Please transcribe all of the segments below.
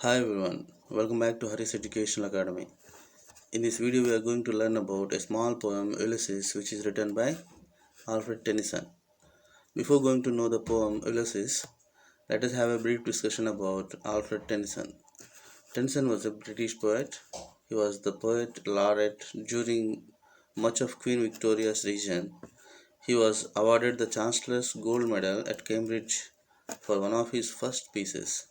Hi everyone, welcome back to Hari's Educational Academy. In this video, we are going to learn about a small poem Ulysses, which is written by Alfred Tennyson. Before going to know the poem Ulysses, let us have a brief discussion about Alfred Tennyson. Tennyson was a British poet. He was the poet laureate during much of Queen Victoria's reign. He was awarded the Chancellor's Gold Medal at Cambridge for one of his first pieces.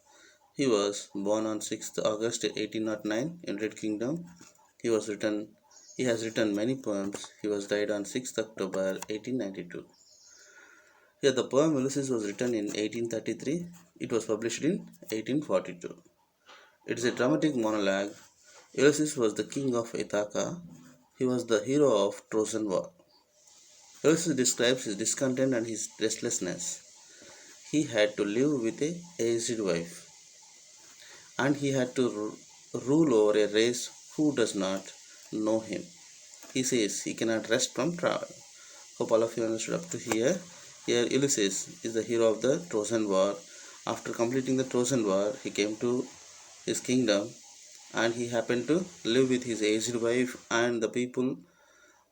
He was born on 6th August 1809 in Red Kingdom. He has written many poems. He was died on 6th October 1892. Here the poem Ulysses was written in 1833. It was published in 1842. It is a dramatic monologue. Ulysses was the king of Ithaca. He was the hero of Trojan War. Ulysses describes his discontent and his restlessness. He had to live with a aged wife, and he had to rule over a race who does not know him. He says he cannot rest from travel. Hope all of you understood up to here. Here, Ulysses is the hero of the Trojan War. After completing the Trojan War, he came to his kingdom and he happened to live with his aged wife and the people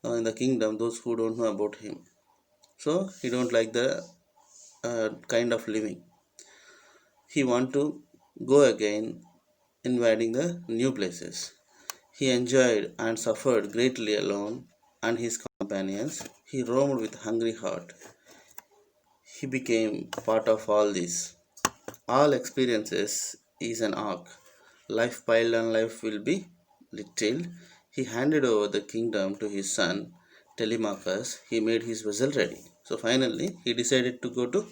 in the kingdom, those who don't know about him. So, he don't like the kind of living. He want to go again invading the new places. He enjoyed and suffered greatly alone and his companions. He roamed with hungry heart. He became part of all this. All experiences is an arc. Life piled on life will be little. He handed over the kingdom to his son Telemachus. He made his vessel ready. So finally, he decided to go to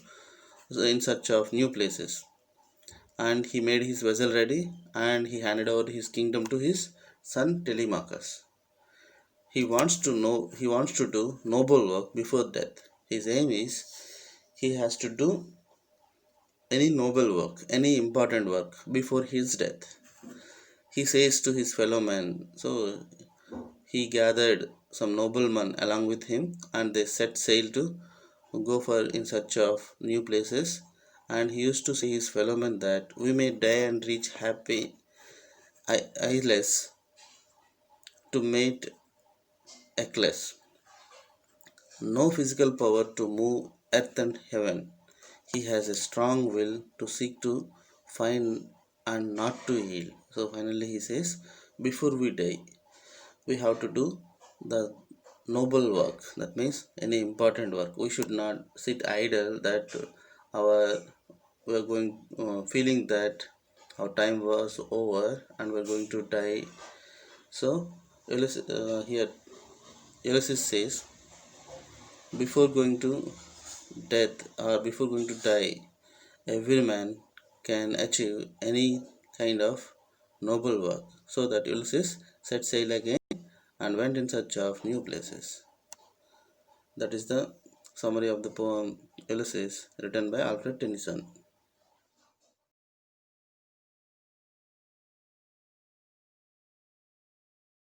in search of new places, and he made his vessel ready and he handed over his kingdom to his son Telemachus. He wants to do noble work before death. His aim is he has to do any noble work, any important work before his death. He says to his fellow men, so he gathered some noblemen along with him and they set sail to go for in search of new places, and he used to say his fellow men that we may die and reach happy isles to mate Achilles. No physical power to move earth and heaven. He has a strong will to seek to find and not to yield. So finally he says, before we die, we have to do the noble work. That means any important work. We should not sit idle that our we are going feeling that our time was over and we're going to die. So here Ulysses says, before going to death or before going to die, every man can achieve any kind of noble work. So that Ulysses set sail again and went in search of new places. That is the summary of the poem Ulysses written by Alfred Tennyson.